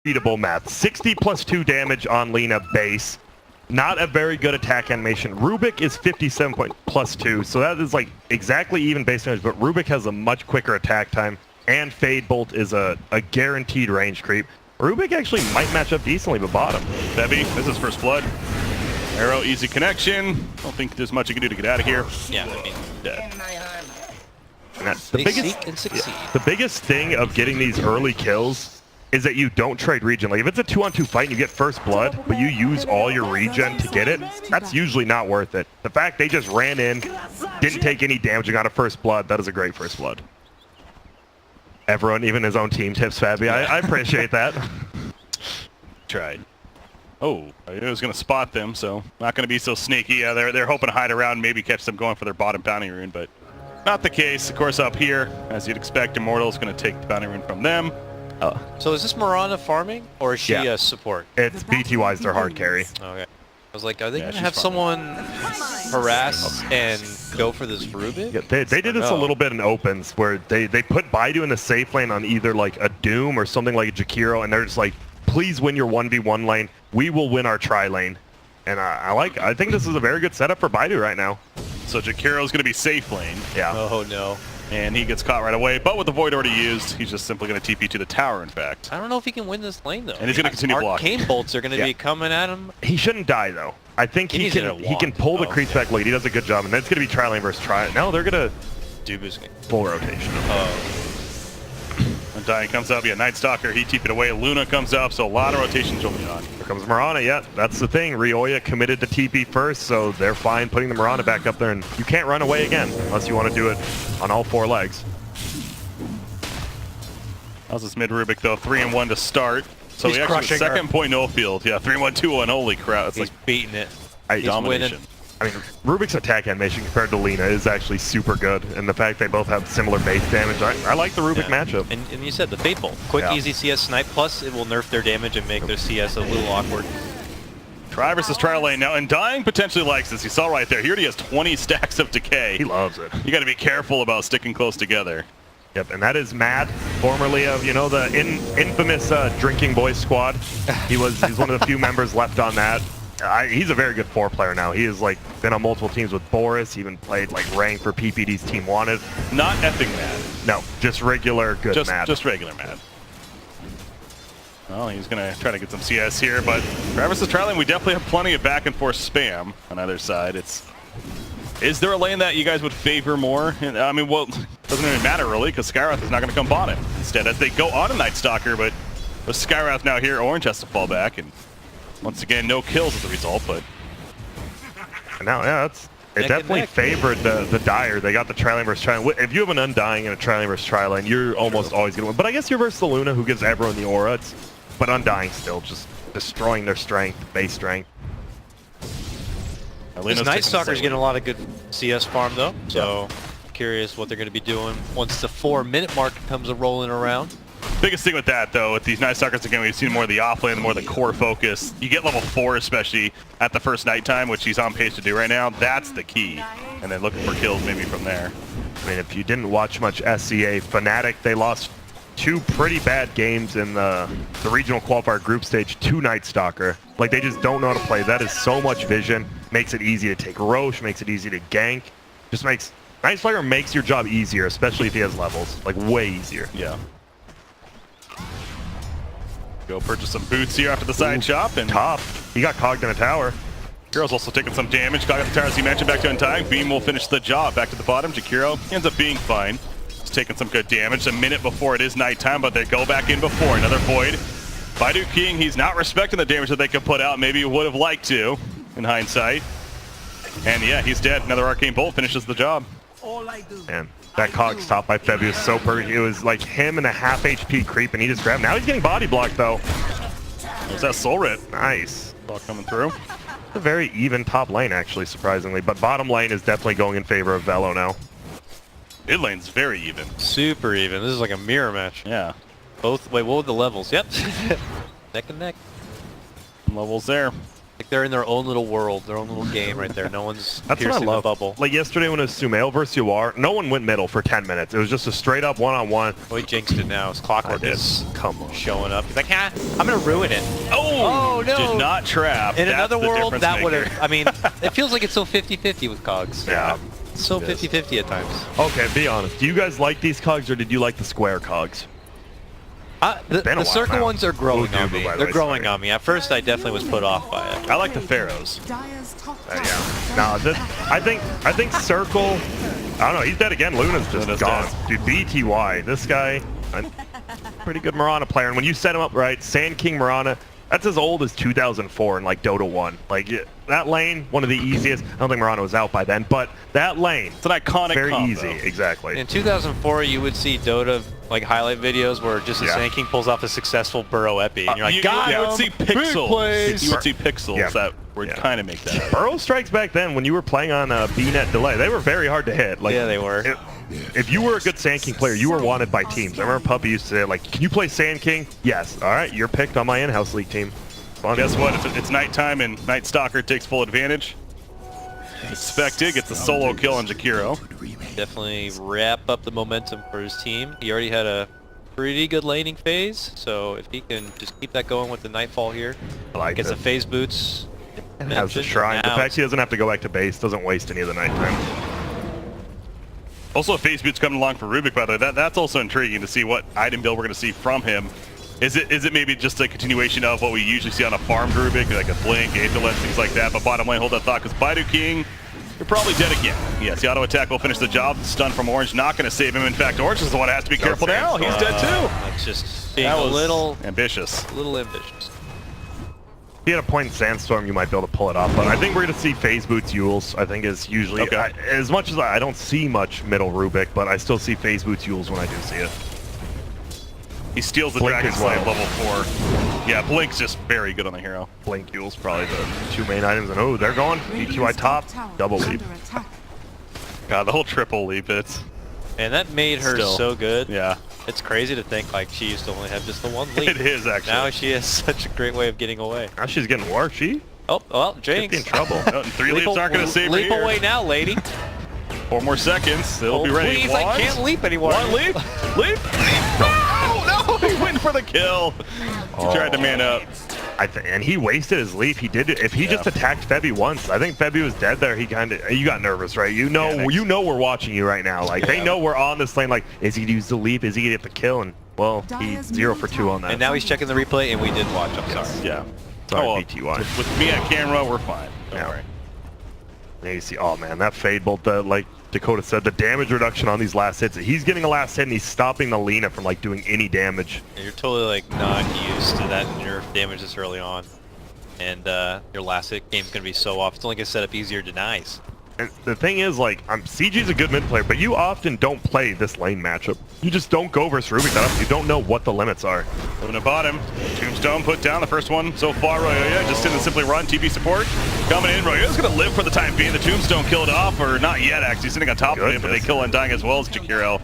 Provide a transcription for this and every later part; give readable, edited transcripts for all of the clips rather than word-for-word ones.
beatable math. 60 plus 2 damage on Lina base. Not a very good attack animation. Rubik is 57 plus 2, so that is like exactly even base damage, but Rubik has a much quicker attack time, and Fade Bolt is a guaranteed range creep. Rubik actually might match up decently, but bottom. Bevy, this is first blood. Arrow, easy connection. Don't think there's much you can do to get out of here. Yeah, I mean, Dead. The biggest thing of getting these early kills is that you don't trade regen. Like if it's a 2-on-2 fight and you get first blood, but you use all your regen to get it, that's usually not worth it. The fact they just ran in, didn't take any damage and got a first blood, that is a great first blood. Everyone, even his own team tips Fabi. I appreciate that. Tried. Oh, I was going to spot them, so not going to be so sneaky. Yeah, they're hoping to hide around, maybe catch them going for their bottom bounty rune, but not the case. Of course, up here, as you'd expect, Immortals going to take the bounty rune from them. So is this Mirana farming, or is she a support? It's BTY's their hard carry. Okay. I was like, are they going to have someone harass and go for this Rubik? Yeah, they did this a little bit in opens, where they put Baidu in the safe lane on either like a Doom or something like a Jakiro, and they're just like, please win your 1v1 lane. We will win our tri lane. And I think this is a very good setup for Baidu right now. So Jakiro's going to be safe lane. Yeah. Oh, no. And he gets caught right away, but with the Void already used, he's just simply going to TP to the tower, in fact. I don't know if he can win this lane, though. And he's going to continue blocking. Arcane bolts are going to be coming at him. He shouldn't die, though. I think he can pull the creeps back late. He does a good job, and then it's going to be tri lane versus tri. No, they're going to full rotation. Undying comes up, Night Stalker, he TP'd away. Luna comes up, so a lot of rotations early on. Here comes Mirana, yeah, that's the thing. Rioya committed to TP first, so they're fine putting the Mirana back up there, and you can't run away again unless you want to do it on all 4 legs. How's this mid Rubik though? 3-1 to start. So He's he actually crushing second her. point no field. Yeah, 3-1-2-1. Holy crap! It's He's like beating it. He's domination. Winning. I mean, Rubik's attack animation compared to Lina is actually super good, and the fact they both have similar base damage, I like the Rubik matchup. And you said the Fade Bolt. Quick, easy CS snipe, plus it will nerf their damage and make their CS a little awkward. Try versus trial lane now, and Dying potentially likes this. You saw right there. He already has 20 stacks of decay. He loves it. You got to be careful about sticking close together. Yep, and that is Mad, formerly of, the infamous Drinking Boys squad. He's one of the few members left on that. He's a very good 4 player now. He has been on multiple teams with Boris, even played rank for PPD's Team Wanted. Not effing Mad. No, just regular good Mad. Just regular Mad. Well, he's going to try to get some CS here, but Travis is trialing. We definitely have plenty of back and forth spam on either side. Is there a lane that you guys would favor more? I mean, well, doesn't even matter really, because Skyrath is not going to come bottom. Instead, as they go on a Night Stalker, but with Skyrath now here, Orange has to fall back, and once again, no kills as a result, but... Now, yeah, it definitely favored the Dire. They got the tri lane versus tri lane. If you have an Undying and a tri lane versus tri lane, you're almost always going to win. But I guess you're versus the Luna, who gives everyone the aura. But Undying still just destroying their strength, base strength. This Night Stalker's getting a lot of good CS farm, though, so curious what they're going to be doing once the 4-minute mark comes a rolling around. Biggest thing with that, though, with these Night Stalkers, again, we've seen more of the offlane, more of the core focus. You get level 4, especially at the first nighttime, which he's on pace to do right now. That's the key. And then looking for kills maybe from there. I mean, if you didn't watch much SCA, Fnatic, they lost 2 pretty bad games in the regional qualifier group stage to Night Stalker. They just don't know how to play. That is so much vision. Makes it easy to take Roche, makes it easy to gank. Just makes... Night Stalker makes your job easier, especially if he has levels. Way easier. Yeah. Go purchase some boots here after the side shop, and top. He got cogged in a tower. Jakiro's also taking some damage. Cogged in the tower, as you mentioned, back to Undying. Beam will finish the job. Back to the bottom. Jakiro ends up being fine. He's taking some good damage. A minute before it is nighttime, but they go back in before. Another Void. Baidu King, he's not respecting the damage that they could put out. Maybe he would have liked to, in hindsight. And yeah, he's dead. Another Arcane Bolt finishes the job. Man, that Cog stopped by Febby was so perfect. It was like him and a half HP creep, and he just grabbed. Now he's getting body blocked, though. There's that Soul Rip. Nice. Ball coming through. A very even top lane, actually, surprisingly. But bottom lane is definitely going in favor of Velo now. Mid lane's very even. Super even. This is like a mirror match. Yeah. Both. Wait, what were the levels? Yep. Neck and neck. Levels there. Like they're in their own little world, their own little game right there. No one's That's what I piercing love. the bubble. Like yesterday when it was Sumail versus UR, no one went middle for 10 minutes. It was just a straight up one-on-one. Oh, he jinxed it now. His Clockwork is Come on. showing up. He's like, I'm gonna ruin it. Oh, no. Did not trap. In That's another the world, difference that would maker. have. I mean, it feels like it's so 50-50 with Cogs. Yeah. It's so It is. 50-50 at times. Okay, be honest. Do you guys like these cogs or did you like the square cogs? The been a while circle now. ones are growing Oh, on Dubu, me. by the They're way, growing sorry. on me. At first, I definitely was put off by it. I like the Pharaohs. Yeah. No, I think circle. I don't know. He's dead again. Luna's just Luna's gone. dead. Dude, BTY. This guy, a pretty good Mirana player. And when you set him up right, Sand King Mirana, that's as old as 2004 in like Dota 1. Like that lane, one of the easiest. I don't think Mirana was out by then, but that lane, It's an iconic very combo. easy. Exactly. In 2004, you would see Dota like highlight videos where just a Yeah. Sand King pulls off a successful Burrow epi, and you're like, you God, would see pixels. You would see pixels Yeah. that would Yeah. kind of make that up. Burrow strikes back then when you were playing on B-net delay, they were very hard to hit. Like, Yeah, they were. If you were a good Sand King player, you were wanted by teams. I remember Puppy used to say, like, can you play Sand King? Yes. All right, you're picked on my in-house league team. Fun. Guess what? If it's nighttime and Night Stalker takes full advantage, Expected gets a solo kill on Jakiro. Definitely wrap up the momentum for his team. He already had a pretty good laning phase, so if he can just keep that going with the Nightfall here, I like gets it. the phase boots. And has the shrine. The fact he doesn't have to go back to base doesn't waste any of the nighttime. Also, Phase Boots coming along for Rubik, by the way. That's also intriguing to see what item build we're going to see from him. Is it maybe just a continuation of what we usually see on a farmed Rubik, like a Blink, Aetherless, things like that? But bottom line, hold that thought, because Baidu King, you're probably dead again. Yes, the auto attack will finish the job. Stun from Orange, not going to save him. In fact, Orange is the one that has to be careful now. He's dead too. That's just being That a was little ambitious. ambitious. If he had a point in Sandstorm, you might be able to pull it off. But I think we're going to see Phase Boots Yules. I think is usually... Okay. As much as I don't see much middle Rubik, but I still see Phase Boots Yules when I do see it. He steals the Blink Dragon as well. Slave level 4. Yeah, Blink's just very good on the hero. Blink Yules probably the two main items. And oh, they're going. BQI top, double leap. God, the whole triple leap, it's... And that made her Still. so good. Yeah. It's crazy to think like she used to only have just the one leap. It is, actually. Now she has such a great way of getting away. Now she's getting worse. She Oh, well, could be in Jinx. trouble. No, and 3 leaps aren't going to save her Leap here. away now, lady. 4 more seconds. They'll Oh, be ready. please, One, I can't leap anymore. One leap. Leap. No, he went for the kill. He tried to man up. And he wasted his leap. He did it. If he just attacked Febby once, I think Febby was dead there. He kind of, you got nervous, right? You know, Yeah, you know we're watching you right now. Like they know we're on this lane. Like, is he use the leap? Is he gonna get the kill? And well, he's 0 for 2 on that. And now he's checking the replay, and we did watch. I'm sorry. Yeah. Sorry, well, BTY. with me at camera, we're fine. Don't Yeah. worry. Now you see, oh man, that Fade Bolt, like Dakota said, the damage reduction on these last hits. He's getting a last hit and he's stopping the Lina from like doing any damage. And you're totally like not used to that nerf damage this early on. And your last hit game's gonna be so off. It's only gonna set up easier denies. And the thing is, like, CG's a good mid player, but you often don't play this lane matchup. You just don't go versus Rubik that often. You don't know what the limits are. Moving to bottom. Tombstone put down the first one so far. Royoya just didn't simply run. TP support coming in. Royoya's going to live for the time being. The Tombstone killed off, or not yet, actually. He's sitting on top of it, but they kill Undying as well as Jakiro.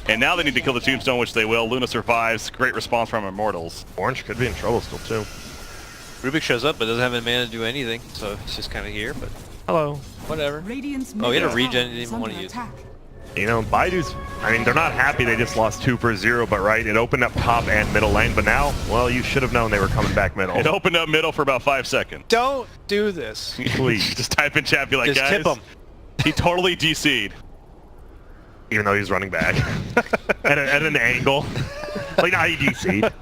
And now they need to kill the Tombstone, which they will. Luna survives. Great response from Immortals. Orange could be in trouble still, too. Rubik shows up, but doesn't have a mana to do anything, so he's just kind of here. But Hello. whatever. Oh, he had a regen, didn't even want to use it. You know, Baidu's, I mean, they're not happy they just lost 2 for 0, but right, it opened up top and middle lane, but now, well, you should have known they were coming back middle. It opened up middle for about 5 seconds. Don't do this. Please. Just type in chat, be like, Just guys, tip him. he totally DC'd. Even though he's running back. at an angle. Like, nah, he DC'd.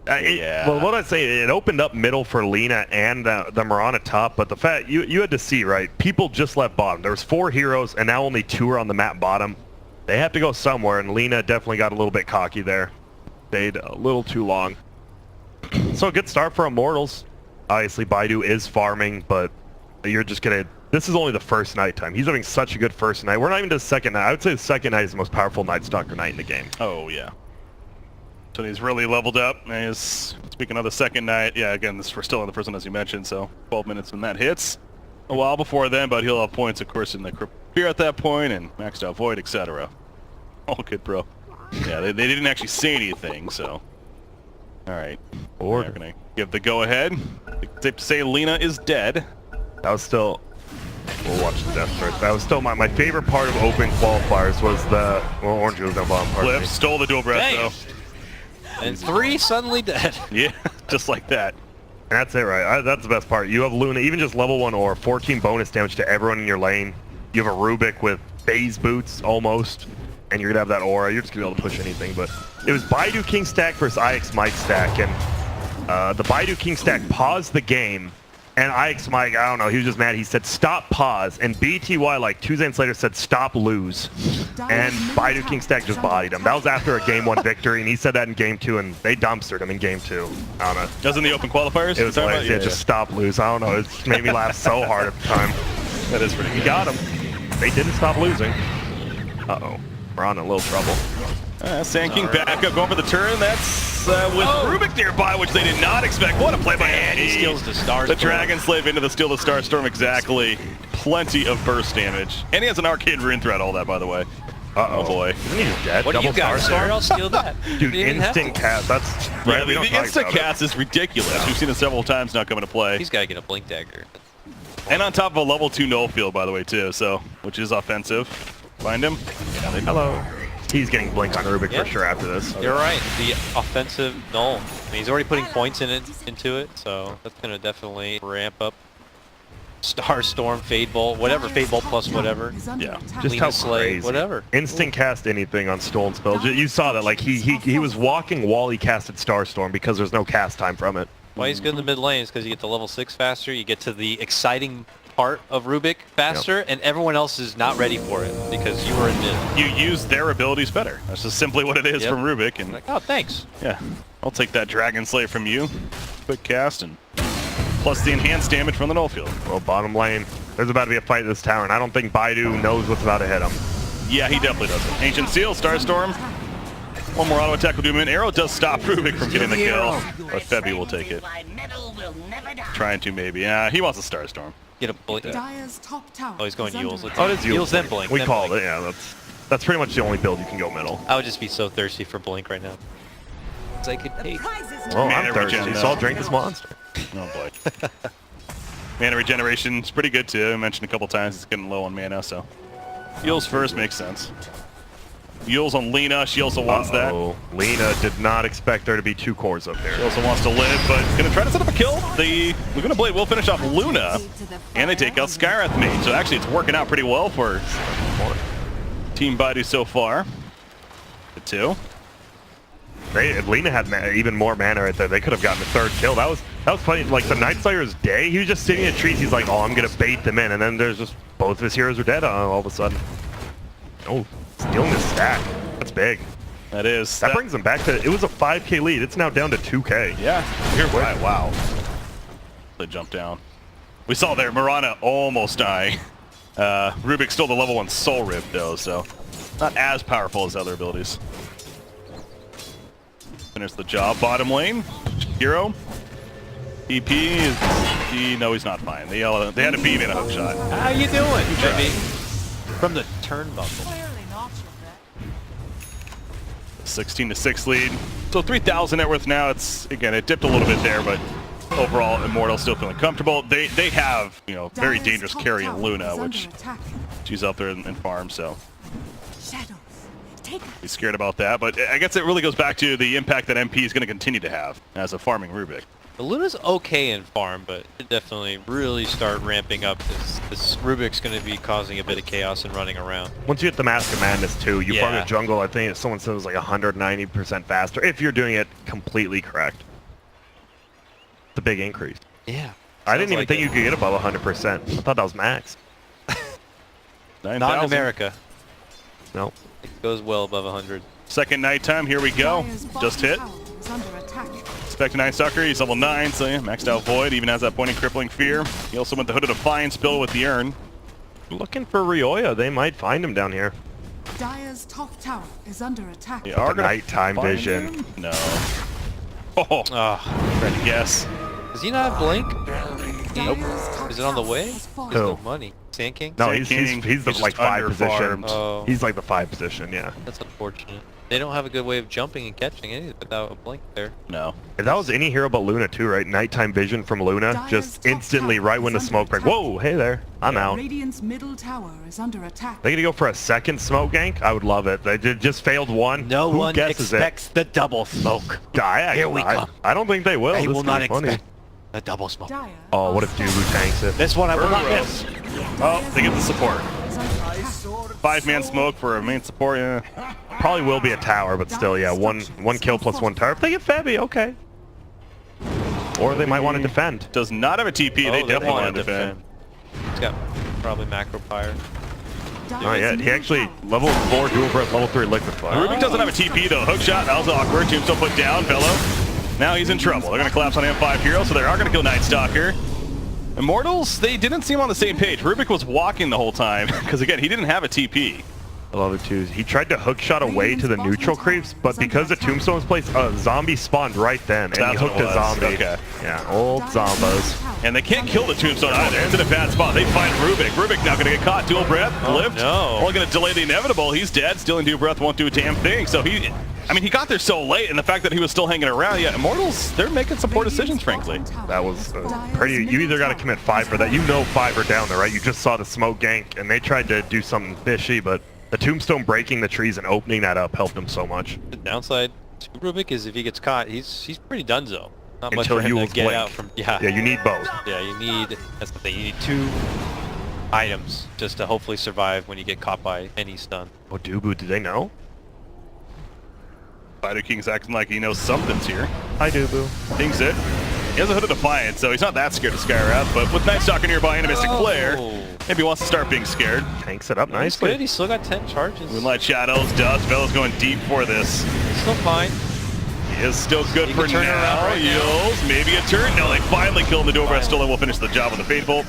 Yeah. Well, what I'd say, it opened up middle for Lina and the Mirana top, but the fact, you had to see, right? People just left bottom. There was 4 heroes, and now only 2 are on the map bottom. They have to go somewhere, and Lina definitely got a little bit cocky there. Stayed a little too long. So a good start for Immortals. Obviously, Baidu is farming, but you're just going to... This is only the first nighttime. He's having such a good first night. We're not even to the second night. I would say the second night is the most powerful Night Stalker night in the game. Oh, yeah. So he's really leveled up. And he's, speaking of the second night, yeah, again, we're still in the first one, as you mentioned, so 12 minutes when that hits. A while before then, but he'll have points, of course, in the Fear at that point, and maxed out Void, etc. All good, bro. Yeah, they didn't actually say anything, so... All right. Order. We're gonna give the go-ahead. Safe to say Lena is dead. That was still... We'll watch the death first. That was still my favorite part of open qualifiers was the... Well, Orange was no bottom part. Cliff stole the dual breath, Damn. though. And 3 suddenly dead. Yeah, just like that. And that's it, right? That's the best part. You have Luna, even just level 1 or 14 bonus damage to everyone in your lane. You have a Rubik with phase boots, almost. And you're going to have that aura. You're just going to be able to push anything. But it was Baidu King stack versus IX Mike stack. And the Baidu King stack paused the game. And IX Mike, I don't know, he was just mad. He said, stop pause. And BTY, like 2 seconds later, said, stop lose. And Baidu King stack just bodied him. That was after a game 1 victory. And he said that in game 2. And they dumpstered him in game 2. I don't know. Doesn't the open qualifiers? It was hilarious. Yeah, just stop lose. I don't know. It made me laugh so hard at the time. That is pretty good. He got him. They didn't stop losing. Uh-oh. We're on a little trouble. Sand King back up, going for the turn. That's with Rubik nearby, which they did not expect. What a play by Andy. He steals the Star The Storm. Dragon Slave into the Steal the Star Storm, exactly. Plenty of burst damage. And he has an arcade rune threat, all that, by the way. Uh-oh. Oh boy. Isn't he just dead? What do you Double got, Star sir? I'll steal that. Dude, You didn't have instant to. cast. That's Yeah, right. We don't the talk instant about it. cast is ridiculous. We've seen it several times now come into play. He's got to get a Blink Dagger. And on top of a level 2 null field, by the way, too, so which is offensive. Find him. Hello. He's getting blink on Rubik Yep. for sure after this. You're right. The offensive null. I mean, he's already putting points into it, so that's going to definitely ramp up. Star Storm, Fade Bolt, whatever, Fade Bolt plus whatever. Yeah. Just Lena how Slay, crazy. whatever. Instant cast anything on stolen spells. You saw that. Like he was walking while he casted Starstorm because there's no cast time from it. Why he's good in the mid lane is because you get to level 6 faster, you get to the exciting part of Rubik faster, and everyone else is not ready for it because you were in mid. You use their abilities better. That's just simply what it is from Rubik. And Like, oh, thanks. yeah, I'll take that Dragon Slave from you. Quick cast and plus the enhanced damage from the null field. Well, bottom lane. There's about to be a fight in this tower, and I don't think Baidu knows what's about to hit him. Yeah, he definitely does. Ancient Seal, Starstorm. One more auto attack will do him. An arrow does stop Rubik from getting the kill, but Febby will take it. Trying to maybe. Yeah, he wants a Starstorm. Get a Blink. Dyer's top tower Oh, he's going Yules. Oh, it is Yules then Blink. We then called Blink. it. Yeah, that's pretty much the only build you can go middle. I would just be so thirsty for Blink right now. I could take. Well, Mana I'm thirsty, regen, so I'll drink this monster. Oh boy. Mana regeneration's pretty good too. I mentioned a couple times it's getting low on mana, so. Yules first makes sense. Yules on Lena, she also wants that. Lena did not expect there to be 2 cores up She there. also wants to live, but gonna try to set up a kill. The Laguna Blade will finish off Luna, and they take out Skyrath Mage. So actually it's working out pretty well for Team Baidu so far. The 2. If Lena had even more mana right there, they could have gotten a 3rd kill. That was funny. Like the Night Slayer's day, he was just sitting in trees. He's like, oh, I'm gonna bait them in, and then there's just both of his heroes are dead all of a sudden. Oh, stealing his stack. That's big. That is. That brings them back to. It was a 5K lead. It's now down to 2K. Yeah. Here, wow. They jumped down. We saw there, Mirana almost dying. Rubik still the level 1 Soul Rip though, so not as powerful as other abilities. Finish the job. Bottom lane, Hero. EP is no, he's not fine. They had a beam and a hook shot. How you doing, baby? From the turnbuckle. 16-6 lead. So 3,000 net worth now. It's again, it dipped a little bit there, but overall, Immortals still feeling comfortable. They have very dangerous carry in Luna, which she's out there in farm, so be scared about that. But I guess it really goes back to the impact that MP is going to continue to have as a farming Rubik. The Luna's okay in farm, but it definitely really start ramping up. This Rubik's going to be causing a bit of chaos and running around. Once you hit the Mask of Madness too, you farm Yeah. the jungle. I think someone said it was like 190% faster if you're doing it completely correct. It's a big increase. Yeah. I didn't even think you could get above 100%. I thought that was max. 9,000. Not in America. No. It goes well above 100. Second nighttime, here we go. Just hit. Spectre 9 Sucker, he's level 9, so yeah, maxed out Void, even has that pointing crippling fear. He also went the Hooded Defiance spill with the urn. Looking for Ryoya. They might find him down here. Dyer's top tower is under attack. They But are the gonna nighttime find vision. him? No. Oh, trying to guess. Does he not have Blink? Nope. Is it on the way? Who? There's no money. Sand King? No, Sand he's King, the he's like just 5 position. under-farmed. Oh. He's like the 5 position, yeah. That's unfortunate. They don't have a good way of jumping and catching it without a blink there. No. If that was any hero but Luna too, right? Nighttime vision from Luna, Dire's just top instantly tower right when the is smoke under break. attack. Whoa, hey there. I'm out. Radiant's middle tower is under attack. They gonna go for a second smoke gank? I would love it. They just failed one. No Who one guesses expects the double smoke. Here we come. I don't think they will. They This will is not kinda funny. expect the double smoke. Dire Oh, what are if Dubu tanks it? This one I will not Burrow. miss. Oh, they get the support. is under attack. 5-man smoke for a main support, yeah. Probably will be a tower, but still, yeah, one kill plus one tower. If they get Febby, okay. Or they might want to defend. Does not have a TP, they definitely want to defend. He's got probably macro fire. Not yet. He actually level 4 dual breath, level 3 liquid fire. Rubik doesn't have a TP though. Hook shot, that was awkward. Tombstone put down, Bellow. Now he's in trouble. They're going to collapse on M5 hero, so they are going to kill Night Stalker. Immortals, they didn't seem on the same page. Rubik was walking the whole time, because again, he didn't have a TP. I love it too. He tried to hook shot away to the neutral creeps, but because the tombstone was placed, a zombie spawned right then, and he That's what hooked it a was. zombie. Okay. Yeah, old zombos. And they can't kill the Tombstone either. It's in a bad spot. They find Rubik. Rubik now going to get caught. Dual breath, lift. no. Only going to delay the inevitable. He's dead. Stealing dual breath won't do a damn thing. So he got there so late, and the fact that he was still hanging around. Yeah, Immortals, they're making some poor decisions, frankly. That was pretty. You either got to commit 5 for that. You know 5 are down there, right? You just saw the smoke gank, and they tried to do something fishy, but the tombstone breaking the trees and opening that up helped him so much. The downside to Rubik is if he gets caught, he's pretty donezo. Not much Until for him to Yule's get blink. out from. Yeah, Yeah, you need both. yeah, you need. That's the thing. You need 2 items just to hopefully survive when you get caught by any stun. Oh, Dubu, did they know? Baidu King's acting like he knows something's here. Hi, Dubu. King's it. He has a Hood of Defiance, so he's not that scared of Skywrath, but with Night Stalker nearby and a Mystic Flare, maybe he wants to start being scared. Tanks it up He's good. nicely. He's still got 10 charges. Moonlight Shadows, Dust, Velo's going deep for this. He's still fine. He is still good He for can turn it around now. right now. Yields, maybe a turn. No, they finally killed him. The dual breath still will finish the job with the Fateful.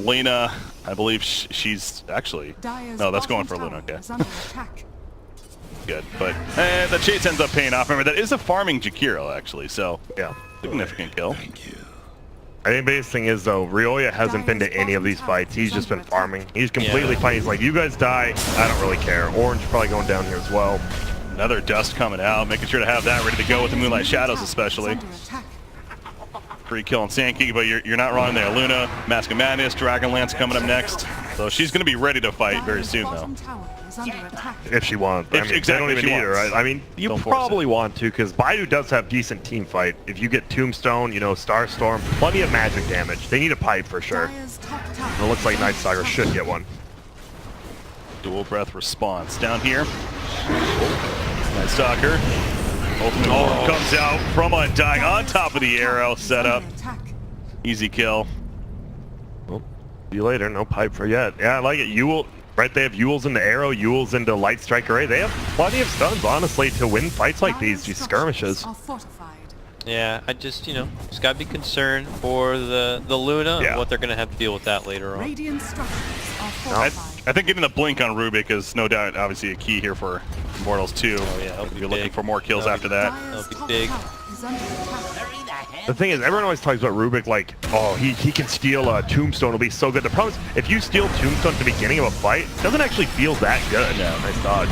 Lena, I believe she's actually... Dire's No, that's going bottom for Luna, tower okay. is under attack. Good, but the chase ends up paying off. Remember, that is a farming Jakiro, actually, so Yeah. significant kill. I think the biggest thing is, though, Ryoya hasn't been to any of these fights. He's just been farming. He's completely fine. He's like, you guys die, I don't really care. Orange probably going down here as well. Another Dust coming out, making sure to have that ready to go with the Moonlight Shadows especially. Under attack. Free kill on Sand King, but you're not wrong there. Luna, Mask of Madness, Dragonlance coming up next. So she's going to be ready to fight very Dire's soon, though. bottom tower is under attack. If she wants. If- I mean, exactly, they don't if even she need her, wants. right? I mean, you Don't force probably want to, because Baidu does have decent team fight. If you get Tombstone, you know, Starstorm, plenty of magic damage. They need a pipe for sure. Dire's top tower It looks like is Night under Stalker attack. should get one. Dual breath response. Down here. Night Stalker. Ultimate Orb comes out from Undying on top of the arrow setup. Under attack. Easy kill. Well, see you later. No pipe for yet. Yeah, I like it. Yule, right? They have Yules into arrow, Yules into light strike array. They have plenty of stuns, honestly, to win fights like these skirmishes. Are fortified. Yeah, I just just gotta be concerned for the Luna Yeah. and what they're gonna have to deal with that later on. Radiant structures are I fortified. think getting the blink on Rubik is no doubt obviously a key here for Immortals 2. Oh, yeah, that'll be You're looking big. for more kills That'll after be- that. Dire's That'll be top big. tower is under attack. The thing is, everyone always talks about Rubik like, oh, he can steal a Tombstone. It'll be so good. The problem is, if you steal Tombstone at the beginning of a fight, it doesn't actually feel that good. Yeah. Nice dodge.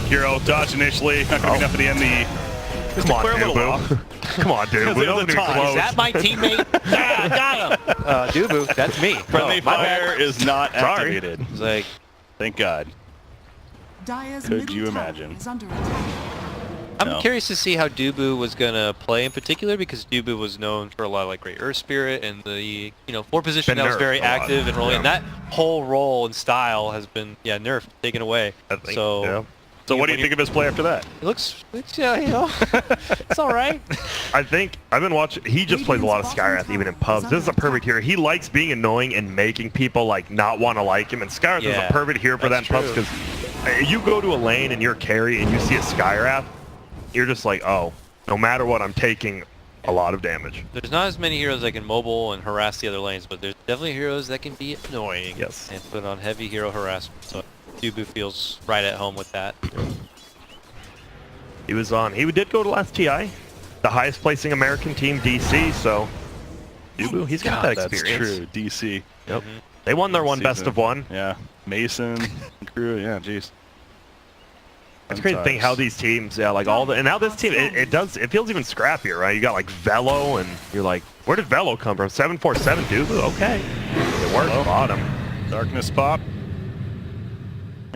Hero dodge initially, not going to be enough at the end. The Come on, clear a little Dubu. off. Come on, dude. Because We it was don't a even tie. close. Is that my teammate? Yeah, I got him. Dubu, that's me. Friendly Oh, my bad. fire is not Sorry. activated. It's like, Thank God. Dire's Could middle you tower imagine? is under attack. I'm No. curious to see how Dubu was gonna play in particular, because Dubu was known for a lot of like great Earth Spirit and the 4 position Been that was nerfed very a lot. active and rolling. Yeah. And that whole role and style has been nerfed, taken away. I think, So yeah. So what do you when think of his play after that? It looks it's all right. I think I've been watching. He just plays a lot of Skywrath, even in pubs. This is a perfect hero. He likes being annoying and making people like not want to like him. And Skywrath is Yeah, a perfect hero for that in that's pubs true. because you go to a lane and you're carry and you see a Skywrath, you're just like, oh, no matter what, I'm taking a lot of damage. There's not as many heroes that can mobile and harass the other lanes, but there's definitely heroes that can be annoying. Yes. And put on heavy hero harassment. So Dubu feels right at home with that. He was on. He did go to last TI, the highest placing American team, DC. So, Dubu, he's got that That's experience. true. DC. Yep. They won their one best Season. of one. Yeah. Mason, crew. Yeah, jeez. It's crazy to think how these teams, yeah, like all the, and now this team, it feels even scrappier, right? You got like Velo, and you're like, where did Velo come from? 747 Dubu, okay. It worked, bottom. Darkness pop.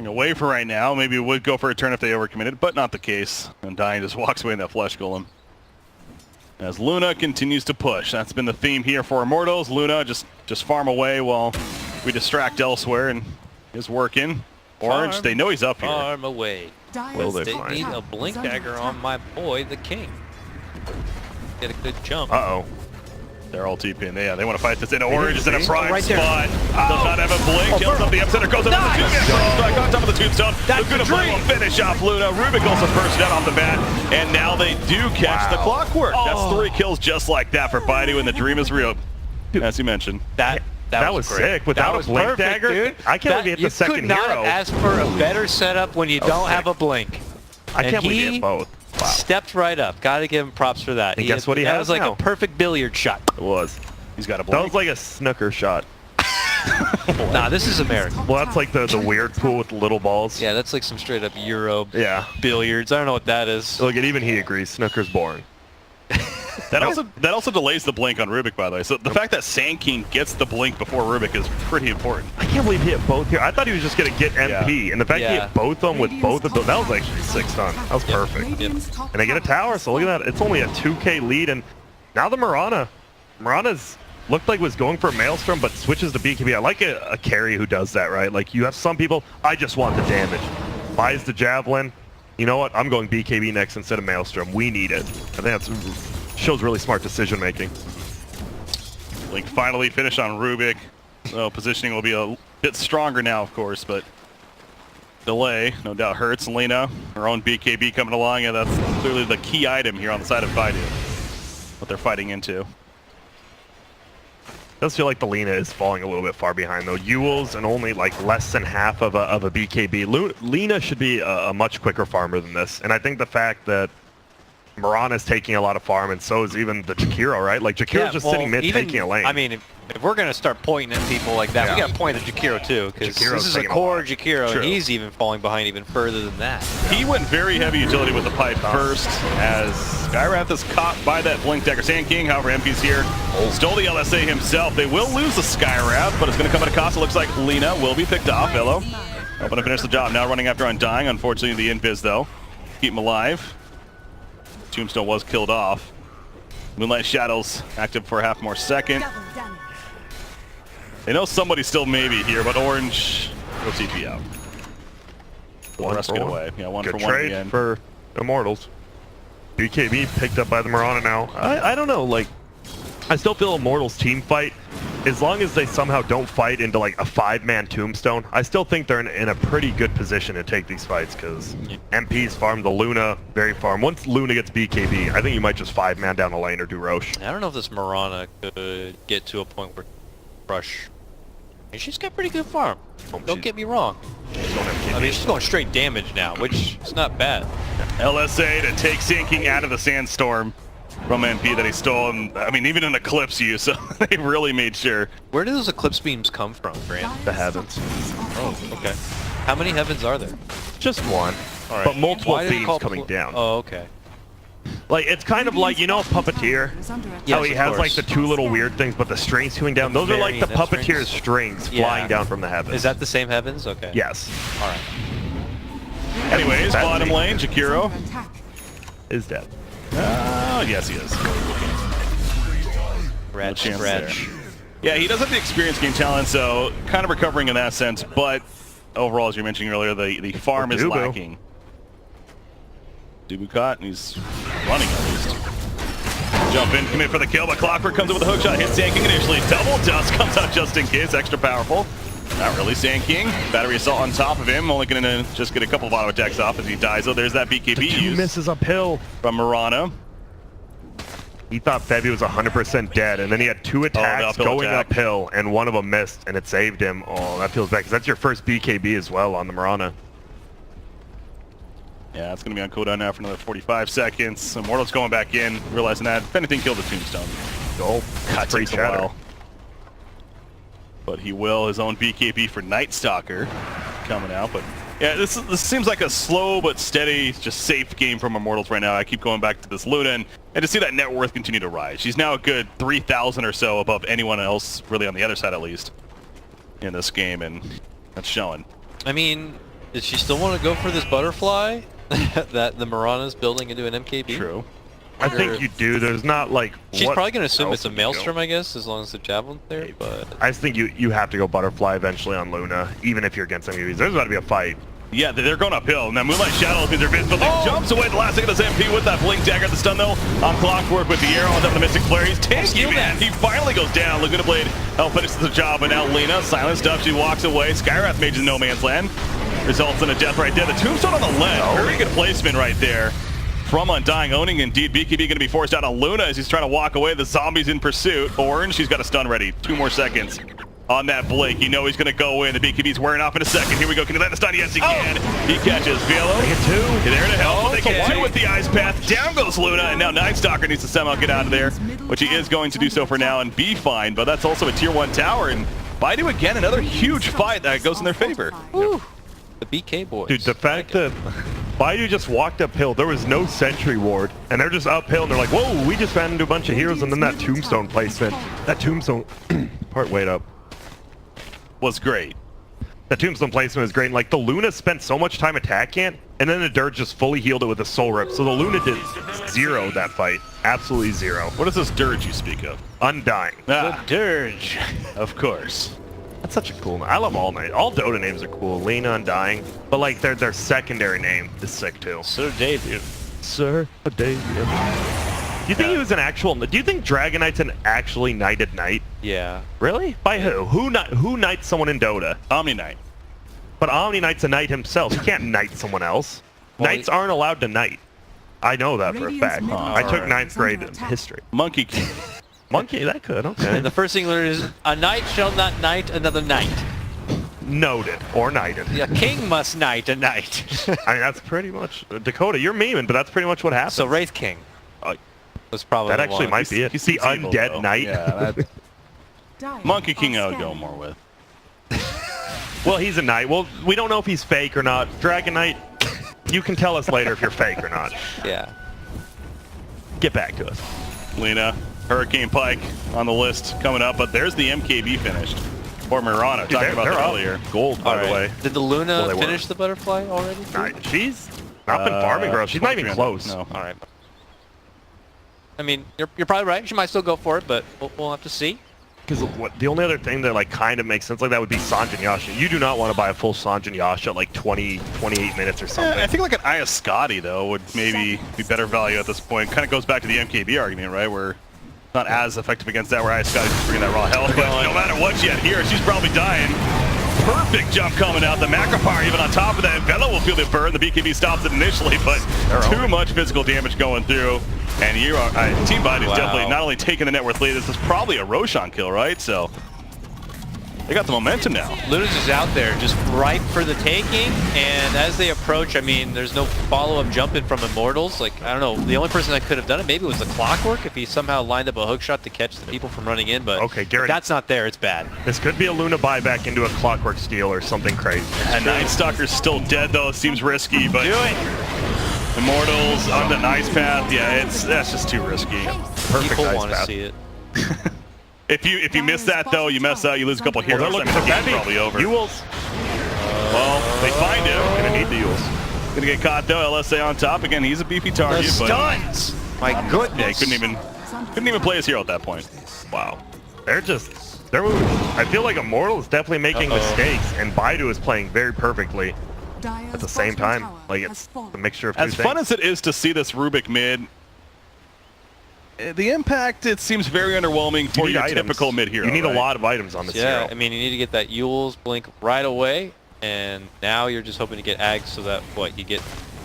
Away for right now. Maybe it would go for a turn if they overcommitted, but not the case. And Dying just walks away in that Flesh Golem. As Luna continues to push. That's been the theme here for Immortals. Luna just farm away while we distract elsewhere, and is working. Orange, they know he's up here. Farm away. Will they They find? need a blink dagger on my boy, the king. Get a good jump. Uh-oh. They're all TPing. Yeah, they want to fight this in. Orange is in a see? prime right there. spot. Does not have a blink. Kills up the epicenter. Goes up to the tombstone. Strike on top of the tombstone. That's Laguna the dream. will finish off Luna. Rubik also first down off the bat. And now they do catch the clockwork. That's 3 kills just like that for Baidu, and the dream is real. As you mentioned. That was great. sick. Without That a was blink perfect, dagger, dude. I can't believe he hit the second You could not hero. have asked for a better setup when you don't sick. have a blink. I And can't believe he he hit both. Wow. Stepped right up. Got to give him props for that. And guess what he that has was like now? a perfect billiard shot. It was. He's got a That blink. was like a snooker shot. Nah, this is American. Well, that's like the weird pool with the little balls. Yeah, that's like some straight up Euro Yeah. billiards. I don't know what that is. Look, and even he agrees. Snooker's boring. That also delays the blink on Rubik, by the way. So the fact that Sand King gets the blink before Rubik is pretty important. I can't believe he hit both here. I thought he was just going to get MP, and the fact he Yeah. hit both of them with both of them, that was like 6 stun. That was perfect. Radiant's top And they get a tower, so look at that. It's only a 2K lead, and now the Mirana's looked like was going for a Maelstrom, but switches to BKB. I like a carry who does that, right? Like, you have some people, I just want the damage. Buys the Javelin. You know what? I'm going BKB next instead of Maelstrom. We need it. I think that shows really smart decision making. Blink finally finished on Rubik. So positioning will be a bit stronger now, of course, but delay no doubt hurts. Lena, her own BKB coming along, and that's clearly the key item here on the side of Baidu. What they're fighting into. Does feel like the Lena is falling a little bit far behind though. Ewell's and only like less than half of a BKB. Lena should be a much quicker farmer than this, and I think the fact that Mirana's taking a lot of farm, and so is even the Jakiro, right? Like Jakiro's just sitting mid taking a lane. I mean, if we're gonna start pointing at people like that, we gotta point at Jakiro too, because Jakiro's this is a taking a core lot. Jakiro, True. and he's even falling behind even further than that. He went very heavy utility with the pipe first, as Skywrath is caught by that Blink Dagger. Sand King, however, MP's here. Stole the LSA himself. They will lose the Skywrath, but it's going to come at a cost. It looks like Lena will be picked off. Velo hoping to finish the job. Now running after Undying. Unfortunately, the invis, though. Keep him alive. Tombstone was killed off. Moonlight Shadows active for a half more second. They know somebody's still maybe here, but Orange will TP out. The One rest for get one. away. Yeah, one Good for one trade again. for Immortals. BKB picked up by the Mirana now. I don't know, like, I still feel Immortals team fight, as long as they somehow don't fight into like a 5-man Tombstone, I still think they're in a pretty good position to take these fights, because MP's farm, the Luna very farm. Once Luna gets BKB, I think you might just 5-man down the lane or do Roche. I don't know if this Mirana could get to a point where Rush. She's got pretty good farm. Don't get me wrong. I mean, she's going straight damage now, which is not bad. LSA to take Sand King out of the Sandstorm from MP that he stole. And, I mean, even in Eclipse use, so they really made sure. Where do those Eclipse beams come from, Grant? The heavens. Oh, okay. How many heavens are there? Just one, All right. but multiple Why is it beams called coming down. Oh, okay. Like, it's kind of like, you know, Puppeteer? Yes, How he of has like course. the 2 little weird things, but the strings coming down. Those are like the Marionette Puppeteer's strings Yeah. flying down from the heavens. Is that the same heavens? Okay. Yes. All right. Anyways, That's bottom neat. lane, Jakiro. Is dead. Oh, yes, he is. Red, chance red. there. Yeah, he does have the experience game talent, so kind of recovering in that sense, but overall, as you were mentioning earlier, the farm is Dubu. lacking. Dubu caught, and he's running at least. Jump in, commit for the kill, but Clockwork comes in with a hook shot, hits Sand King initially. Double Dust comes out just in case, extra powerful. Not really Sand King. Battery Assault on top of him, only going to just get a couple of auto attacks off as he dies. Oh, there's that BKB The 2 use misses uphill. from Mirana. He thought Febby was 100% dead, and then he had 2 attacks uphill going attack. uphill, and one of them missed, and it saved him. Oh, that feels bad, because that's your first BKB as well on the Mirana. Yeah, it's going to be on cooldown now for another 45 seconds. Immortals going back in, realizing that if anything, kill the Tombstone. Oh, That free takes a chatter. while. But he will, his own BKB for Night Stalker coming out, but Yeah, this seems like a slow but steady, just safe game from Immortals right now. I keep going back to this Luna, and to see that net worth continue to rise. She's now a good 3,000 or so above anyone else, really on the other side at least, in this game, and that's showing. I mean, does she still want to go for this butterfly that the Mirana's building into an MKB? True. I think you do. There's not like. She's what probably going to assume else it's a would you go? Maelstrom, I guess, as long as the Javelin's there, but... I just think you have to go butterfly eventually on Luna, even if you're against any of these. There's about to be a fight. Yeah, they're going uphill. Now Moonlight Shadow is invisible. Jumps away at the last second of this MP with that blink dagger at the stun though. On Clockwork with the arrow on top of the Mystic Flare. He's tanky, man. He finally goes down. Laguna Blade finishes the job, but now Lena, silenced up, she walks away. Skywrath Mage in no man's land. Results in a death right there. The Tombstone on the ledge. Very good placement right there from Undying, owning indeed. BKB going to be forced out on Luna as he's trying to walk away. The zombie's in pursuit. Orange, he's got a stun ready. 2 more seconds. On that Blake, you know he's going to go in. The BKB's wearing off in a second. Here we go. Can he land the stun? Yes, he can. He catches Velo. They get 2. There to help. They it's a get 2 white. with the Ice Path. Down goes Luna, and now Night Stalker needs to somehow get out of there, which he is going to do so for now and be fine, but that's also a tier 1 tower, and Baidu again, another huge fight that goes in their favor. Woo. The BK boys. Dude, the fact that Baidu just walked uphill, there was no sentry ward, and they're just uphill, and they're like, whoa, we just ran into a bunch of heroes, and then that tombstone placement, that tombstone, part wait up. Was great. The tombstone placement is great, and like the Luna spent so much time attacking it, and then the Dirge just fully healed it with a soul rip, so the Luna did 0 that fight. Absolutely 0. What is this dirge you speak of? Undying. Ah, Dirge. Of course. That's such a cool name. I love all names. All Dota names are cool. Lena, Undying. But like their secondary name is sick too. Sir David. Sir David. Do you think he was an actual... Do you think Dragon Knight's an actually knighted knight? Yeah. Really? By who? Who knights someone in Dota? Omni Knight. But Omni Knight's a knight himself. He can't knight someone else. Well, Knights aren't allowed to knight. I know that for a fact. I took 9th grade in history. Monkey King. Monkey, that could, okay. And the first thing learned is, a knight shall not knight another knight. Noted. Or knighted. A king must knight a knight. I mean, that's pretty much... Dakota, you're memeing, but that's pretty much what happened. So Wraith King Uh, was probably that the actually one. might be it. He's The evil, undead though. knight. Yeah, Dire Monkey King I are would go scanning. more with. Well, he's a knight. Well, we don't know if he's fake or not. Dragon Knight, you can tell us later if you're fake or not. Yeah. Get back to us. Lena, Hurricane Pike on the list coming up, but there's the MKB finished. Or Mirana, talking about they're that up. earlier. Gold, by the way. Did the Luna Well, they finish were. the butterfly already? She's not been farming, bro. She's not even 23. close. No. All right. I mean, you're probably right. She might still go for it, but we'll have to see. Because the only other thing that like kind of makes sense like that would be Sanjin Yasha. You do not want to buy a full Sanjin Yasha at like 28 minutes or something. I think like an Iascati, though, would maybe be better value at this point. Kind of goes back to the MKB argument, right? Where not as effective against that, where Iascati's just bringing that raw health. But no matter what she had here, she's probably dying. Perfect jump coming out. The macro power even on top of that. Velo will feel the burn. The BKB stops it initially, but too much physical damage going through. And you are, Team Baidu is definitely not only taking the net worth lead, this is probably a Roshan kill, right? So they got the momentum now. Luna's just out there, just ripe for the taking, and as they approach, I mean, there's no follow-up jumping from Immortals. Like, I don't know, the only person that could have done it maybe was the Clockwork if he somehow lined up a hook shot to catch the people from running in, but Okay, Garrett. if that's not there, it's bad. This could be a Luna buyback into a Clockwork Steal or something crazy. And Night Stalker's still dead, though. It seems risky, but Do it! Immortals on the Nice Path, yeah, that's just too risky. Perfect People ice want to path. see it. If you miss that though, you mess out, you lose a couple Well, heroes. they're I looking mean, for the game's Bevy. probably over. Ewells. Well, they find him. Gonna need the Ewells. Gonna get caught though. LSA on top again. He's a beefy target, but Stuns! My yeah, he goodness. couldn't even play his hero at that point. Wow. They're I feel like Immortal is definitely making mistakes, and Baidu is playing very perfectly at the same time. Like, it's a mixture of two As things. fun as it is to see this Rubik mid, the impact it seems very underwhelming for You need your items. typical mid hero. You need right? a lot of items on this Yeah, hero. I mean, you need to get that Yule's blink right away, and now you're just hoping to get Ags so that, you get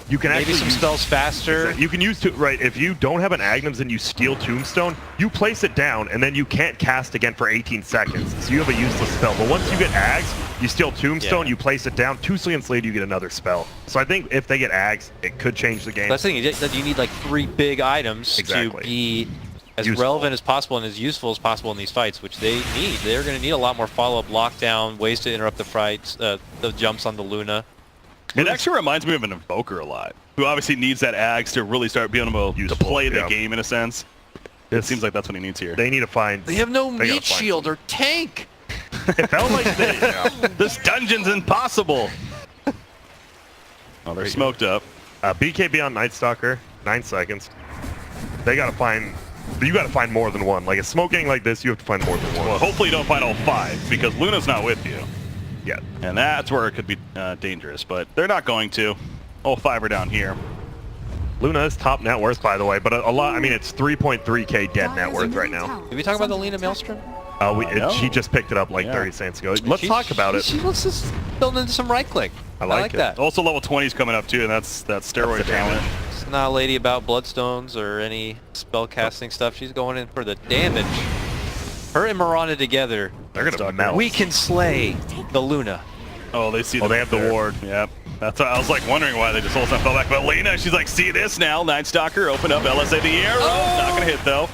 You can maybe actually some use, spells faster. You can use right. If you don't have an Agnums and you steal Tombstone, you place it down and then you can't cast again for 18 seconds. So you have a useless spell. But once you get Ags, you steal Tombstone, Yeah. you place it down. 2 seconds later, you get another spell. So I think if they get Ags, it could change the game. That's the thing, that you need like 3 big items Exactly. to be as Useful. relevant as possible and as useful as possible in these fights, which they need. They're going to need a lot more follow-up, lockdown, ways to interrupt the fights, the jumps on the Luna. It actually reminds me of an Invoker a lot, who obviously needs that Axe to really start being able to play the game in a sense. It seems like that's what he needs here. They need to find... They have no meat shield or tank. It felt like they... This dungeon's impossible. Oh, they're smoked up. BKB on Night Stalker, 9 seconds. They gotta find... You gotta find more than one. Like a smoking like this, you have to find more than one. Well, hopefully you don't find all 5, because Luna's not with you. Yeah. And that's where it could be dangerous, but they're not going to. All 5 are down here. Luna is top net worth, by the way, but a lot... I mean, it's 3.3k dead net worth right now. Did we talk about the Lena Maelstrom? She just picked it up like 30 seconds ago. Let's talk about it. She wants to build into some right click. I like that. Also level 20's coming up too, and that's steroid talent. It's not a lady about bloodstones or any spell casting stuff. She's going in for the damage. Her and Mirana together. They're gonna melt. We can slay the Luna. Oh, they see. They have the ward. Yep. That's why I was like wondering why they just all fell back. But Lena, she's like, see this now? Night Stalker, open up LSA the arrow. Not gonna hit though.